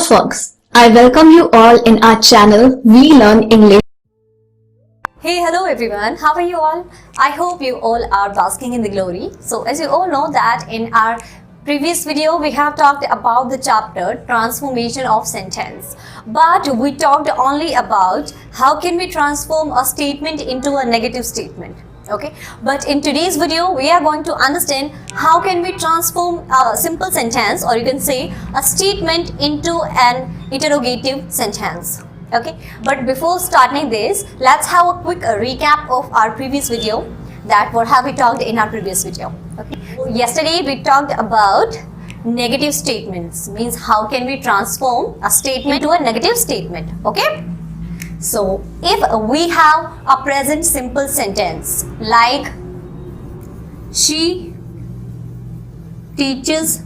folks, I welcome you all in our channel We Learn English. Hey, hello everyone. How are you all? I hope you all are basking in the glory. So as you all know that in our previous video we have talked about the chapter transformation of sentence, but we talked only about how can we transform a statement into a negative statement. Okay, but in today's video we are going to understand how can we transform a simple sentence, or you can say a statement, into an interrogative sentence. Okay, but before starting this, let's have a quick recap of our previous video. That what have we talked in our previous video. Okay, yesterday we talked about negative statements, means how can we transform a statement to a negative statement. Okay, so if we have a present simple sentence like she teaches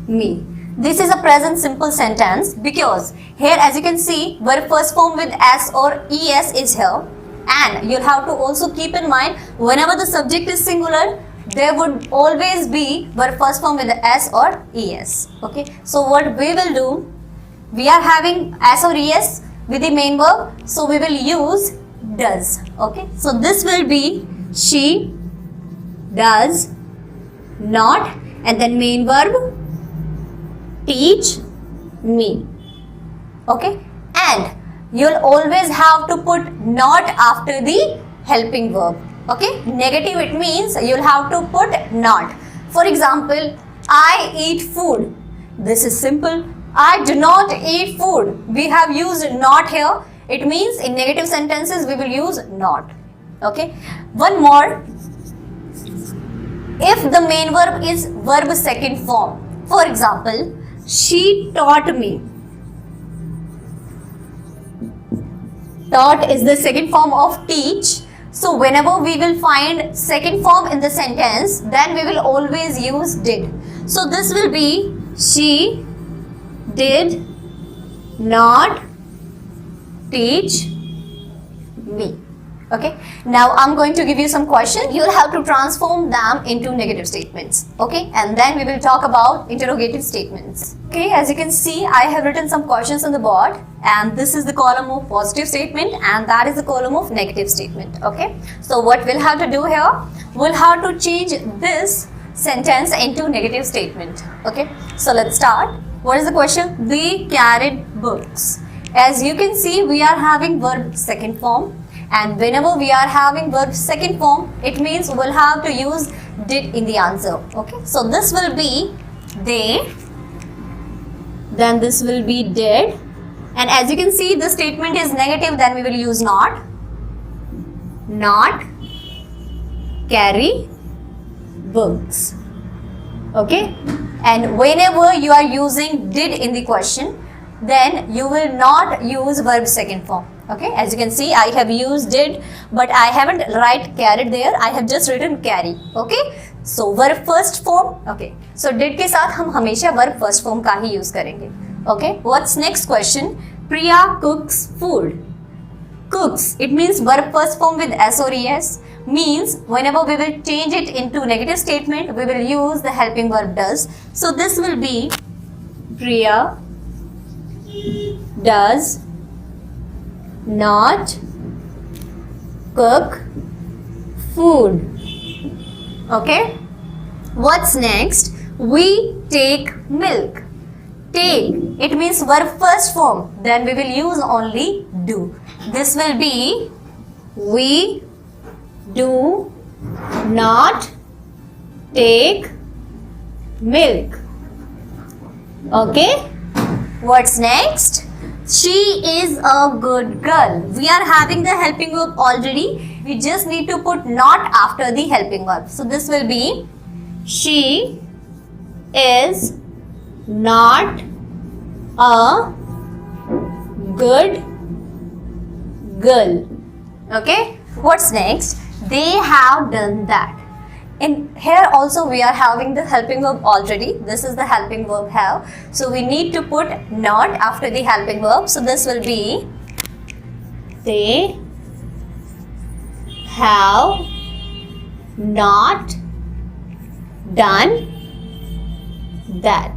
me, this is a present simple sentence because here, as you can see, verb first form with s or es is here, and you'll have to also keep in mind whenever the subject is singular, there would always be verb first form with s or es. Okay, so what we will do, we are having s or es with the main verb, so we will use does. Okay, so this will be she does not, and then main verb teach me. Okay, and you'll always have to put not after the helping verb. Okay, negative, it means you'll have to put not. For example, I eat food. This is simple. I do not eat food. We have used not here. It means in negative sentences we will use not. Okay, one more. If the main verb is verb second form, for example, she taught me. Taught is the second form of teach. So whenever we will find second form in the sentence, then we will always use did. So this will be she did not teach me. Okay, now I'm going to give you some questions. You'll have to transform them into negative statements. Okay, and then we will talk about interrogative statements. Okay, as you can see, I have written some questions on the board, and this is the column of positive statement and that is the column of negative statement. Okay, so what we'll have to do here, we'll have to change this sentence into negative statement. Okay, so let's start. What is the question? They carried books. As you can see, we are having verb second form, and whenever we are having verb second form, it means we'll have to use did in the answer. Okay, so this will be they, then this will be did, and as you can see the statement is negative, then we will use not. Not carry books. Okay, and whenever you are using did in the question, then you will not use verb second form. Okay, as you can see, I have used did, but I haven't write carried there. I have just written carry. Okay, so verb first form. Okay, so did के साथ हम हमेशा verb first form का ही use करेंगे. Okay, what's next question? Priya cooks food. Cooks, it means verb first form with s or es, means whenever we will change it into negative statement, we will use the helping verb does. So this will be Priya does not cook food. Okay, what's next? We take milk. Take, it means verb first form, then we will use only do. This will be we do not take milk. Okay, what's next? She is a good girl. We are having the helping verb already. We just need to put not after the helping verb. So this will be she is not a good girl. Okay, what's next? They have done that. In here also we are having the helping verb already. This is the helping verb have. So we need to put not after the helping verb. So this will be they have not done that.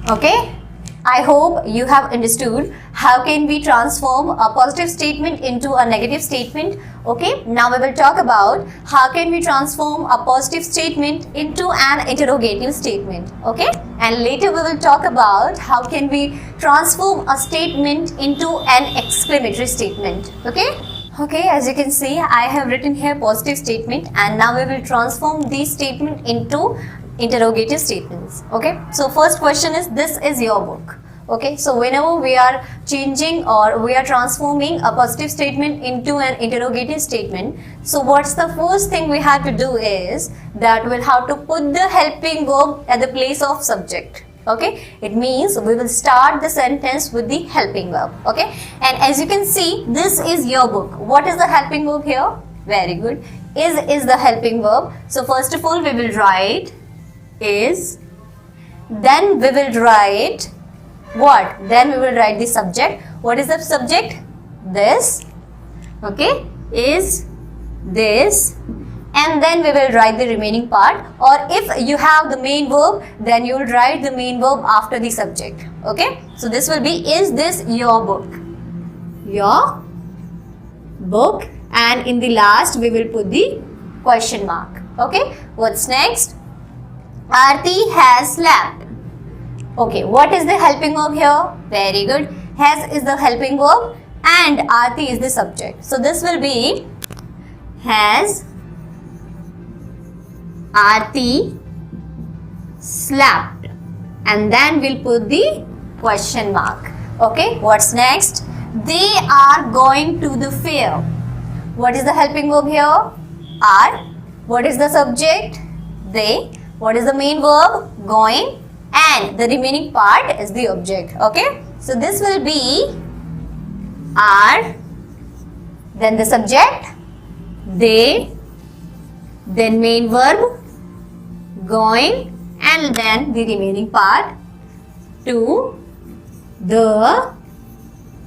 Okay, I hope you have understood how can we transform a positive statement into a negative statement. Okay, now we will talk about how can we transform a positive statement into an interrogative statement. Okay, and later we will talk about how can we transform a statement into an exclamatory statement. Okay, as you can see, I have written here positive statement, and now we will transform these statement into interrogative statements. Okay, so first question is, this is your book. Okay, so whenever we are changing or we are transforming a positive statement into an interrogative statement, so what's the first thing we have to do is that we'll have to put the helping verb at the place of subject. Okay, it means we will start the sentence with the helping verb. Okay, and as you can see, this is your book. What is the helping verb here? Very good. Is the helping verb. So first of all, we will write is, then we will write what? Then we will write the subject. What is the subject? This. Okay, is this, and then we will write the remaining part, or if you have the main verb, then you will write the main verb after the subject. Okay, so this will be, is this your book? Your book, and in the last we will put the question mark. Okay, what's next? Aarti has slept. Okay, what is the helping verb here? Very good. Has is the helping verb and Aarti is the subject. So this will be, has Aarti slept, and then we'll put the question mark. Okay, what's next? They are going to the fair. What is the helping verb here? Are. What is the subject? They. What is the main verb? Going. And the remaining part is the object. Okay, so this will be are, then the subject, they, then main verb, going, and then the remaining part, to the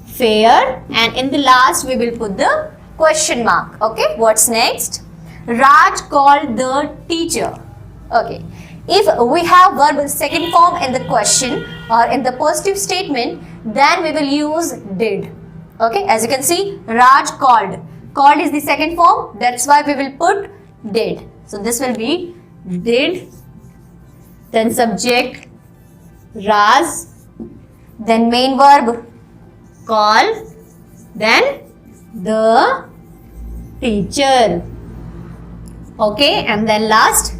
fair, and in the last we will put the question mark. Okay, what's next? Raj called the teacher. Okay, if we have verb second form in the question or in the positive statement, then we will use did. Okay, as you can see, Raj called. Called is the second form, that's why we will put did. So this will be did, then subject Raj, then main verb call, then the teacher. Okay, and then last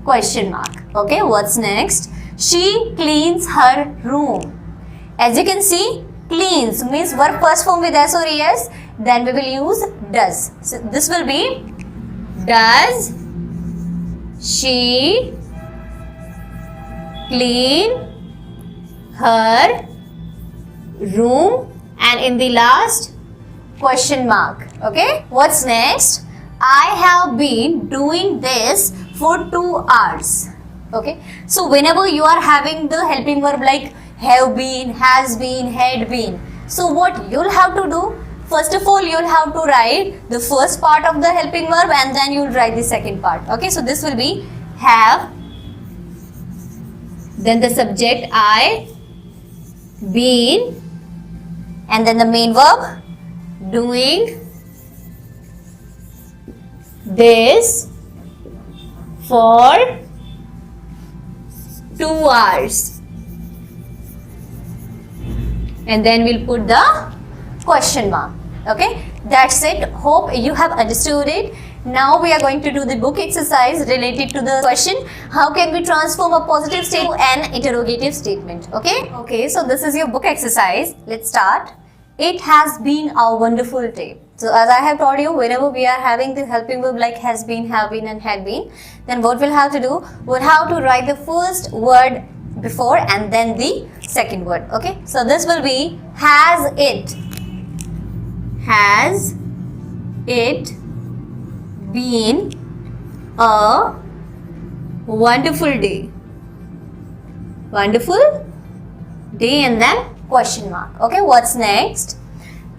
question mark. Okay, what's next? She cleans her room. As you can see, cleans means verb first form with S or ES, then we will use does. So this will be, does she clean her room, and in the last question mark. Okay, what's next? I have been doing this for 2 hours. Okay, so whenever you are having the helping verb like have been, has been, had been, so what you'll have to do, first of all you'll have to write the first part of the helping verb and then you'll write the second part. Okay, so this will be have, then the subject I, been, and then the main verb doing this for 2 hours, and then we'll put the question mark. Okay, that's it. Hope you have understood it. Now we are going to do the book exercise related to the question, how can we transform a positive statement to an interrogative statement. Okay, so this is your book exercise. Let's start. It has been a wonderful day. So as I have told you, whenever we are having the helping verb like has been, have been, and had been, then what we'll have to do, we'll have to write the first word before and then the second word. Okay, so this will be has it. Has it been a wonderful day? Wonderful day, and then question mark. Okay, what's next?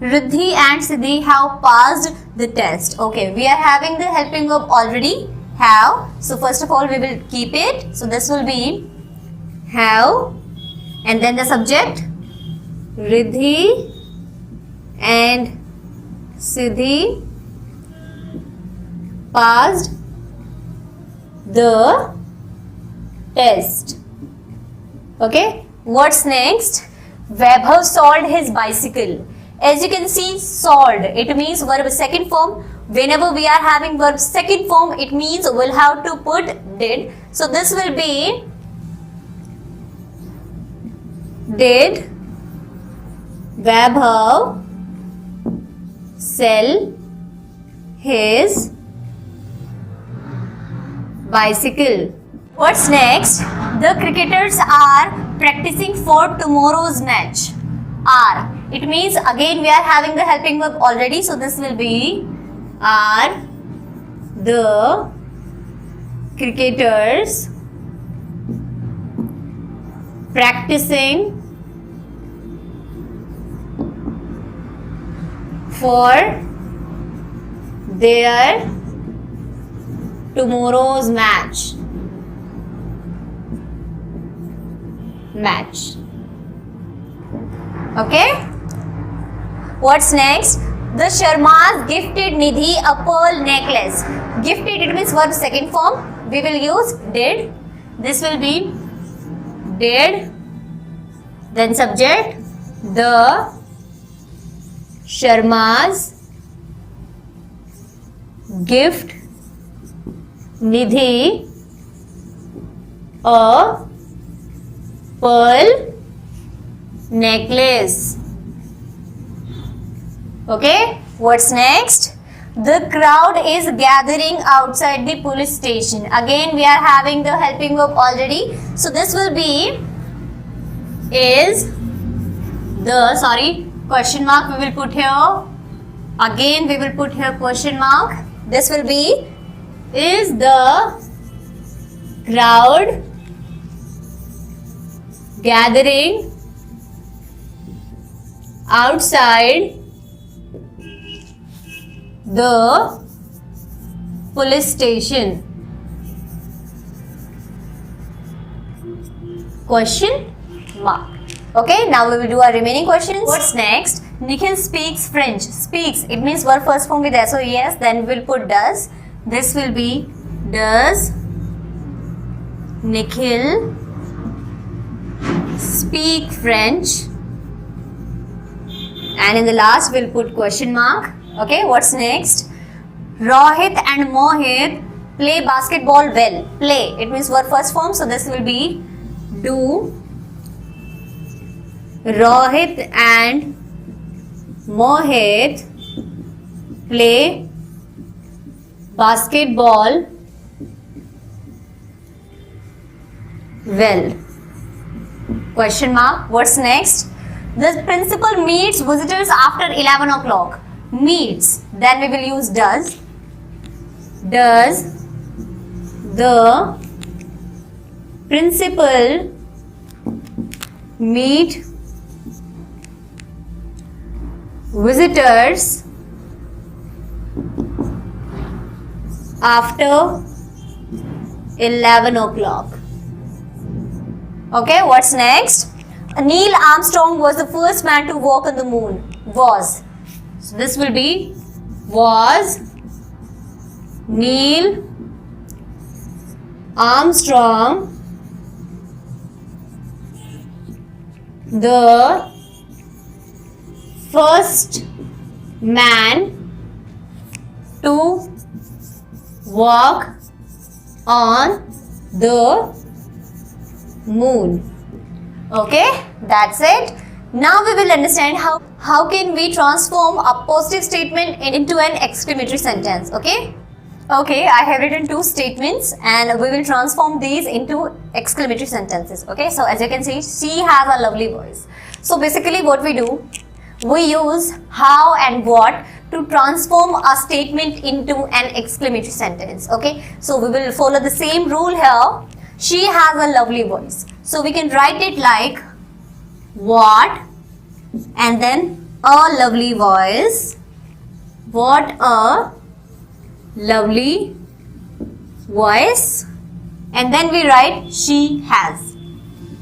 Riddhi and Siddhi have passed the test. Okay, we are having the helping verb already, have. So first of all we will keep it. So this will be have and then the subject Riddhi and Siddhi passed the test. Okay, what's next? Vaibhav sold his bicycle. As you can see, sold, it means verb second form. Whenever we are having verb second form, it means we'll have to put did. So this will be did Vaibhav sell his bicycle. What's next? The cricketers are practicing for tomorrow's match. Are, it means again we are having the helping verb already, so this will be are the cricketers practicing for their tomorrow's match. Okay, what's next? The Sharmas gifted Nidhi a pearl necklace. Gifted, it means verb second form. We will use did. This will be did, then subject. The Sharmas gift Nidhi a pearl necklace. Okay, what's next? The crowd is gathering outside the police station. Again, we are having the helping verb already. So this will be is the, sorry, question mark we will put here. Again, we will put here question mark. This will be is the crowd gathering outside the police station. Question mark. Okay, now we will do our remaining questions. What's next? Nikhil speaks French. Speaks, it means verb first form with SOES, then we'll put does. This will be does Nikhil speak French? And in the last we'll put question mark. Okay, what's next? Rohit and Mohit play basketball well. Play, it means verb first form, so this will be do Rohit and Mohit play basketball well. Question mark. What's next? The principal meets visitors after 11 o'clock. Meets, then we will use does. Does the principal meet visitors after 11 o'clock? Okay, what's next? Neil Armstrong was the first man to walk on the moon. Was. So this will be was Neil Armstrong the first man to walk on the moon. Okay, that's it. Now we will understand how can we transform a positive statement into an exclamatory sentence. Okay, I have written two statements and we will transform these into exclamatory sentences. Okay, so as you can see, she has a lovely voice. So basically what we do, we use how and what to transform a statement into an exclamatory sentence. Okay, so we will follow the same rule here. She has a lovely voice. So we can write it like what and then a lovely voice. What a lovely voice. And then we write she has.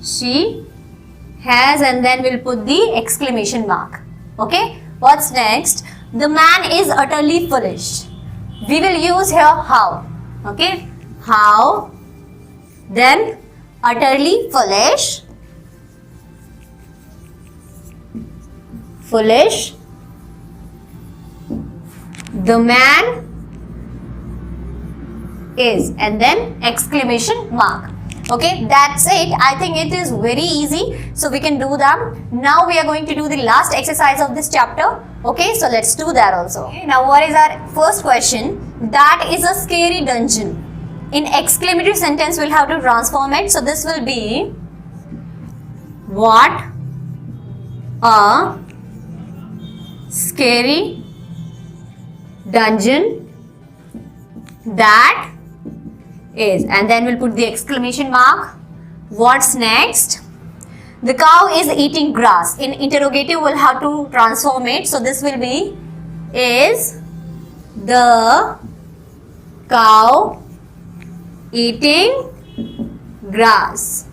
She has, and then we'll put the exclamation mark. Okay, what's next? The man is utterly foolish. We will use here how. Okay, how, then utterly foolish. Foolish. The man is, and then exclamation mark. Okay, that's it. I think it is very easy, so we can do them. Now we are going to do the last exercise of this chapter. Okay, so let's do that also. Okay, now what is our first question? That is a scary dungeon. In exclamatory sentence, we'll have to transform it. So this will be, what a scary dungeon that is, and then we'll put the exclamation mark. What's next? The cow is eating grass. In interrogative, we'll have to transform it. So this will be, is the cow eating grass?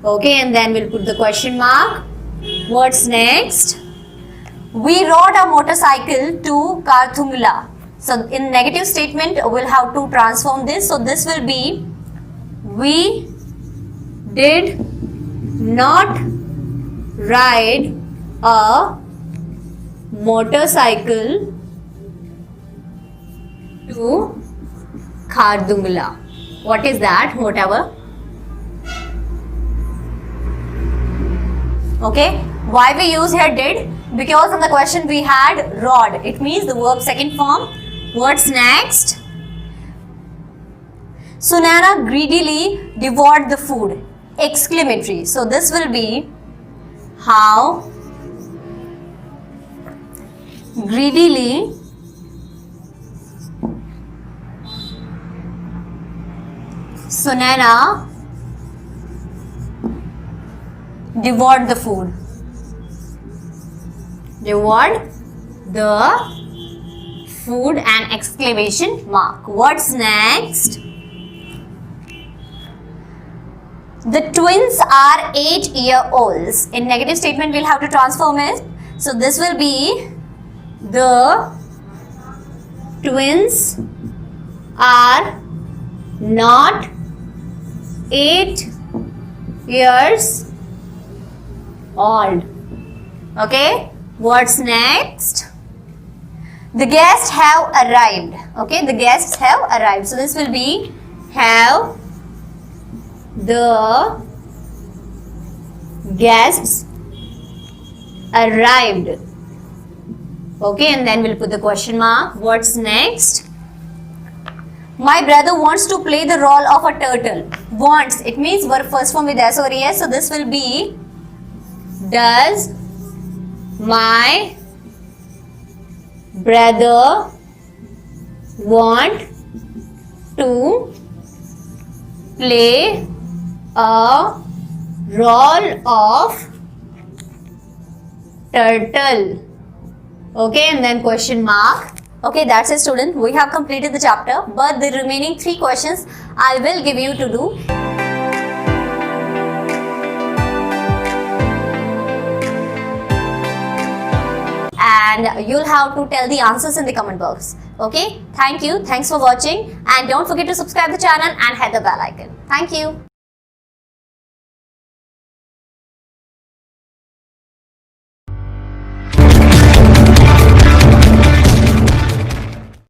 Okay, and then we'll put the question mark. What's next? We rode a motorcycle to Karthungla. So in negative statement, we'll have to transform this. So this will be, we did not ride a motorcycle to Khardungla. What is that? Whatever. Okay. Why we use here did? Because in the question we had rod. It means the verb second form. What's next? Sunana greedily devoured the food. Exclamatory. So this will be, how greedily Sunana devoured the food. Devoured the food and exclamation mark. What's next? The twins are 8-year-olds. In negative statement, we'll have to transform it. So this will be, the twins are not 8 years old. Okay, what's next? The guests have arrived. Okay, the guests have arrived. So this will be, have the guests arrived. Okay, and then we'll put the question mark. What's next? My brother wants to play the role of a turtle. Wants, it means verb first form with S or ES. So this will be, does my brother want to play a role of turtle? Okay, and then question mark. Okay, that's it, student. We have completed the chapter, but the remaining 3 questions I will give you to do. And you'll have to tell the answers in the comment box. Okay, thank you. Thanks for watching, and don't forget to subscribe the channel and hit the bell icon. Thank you.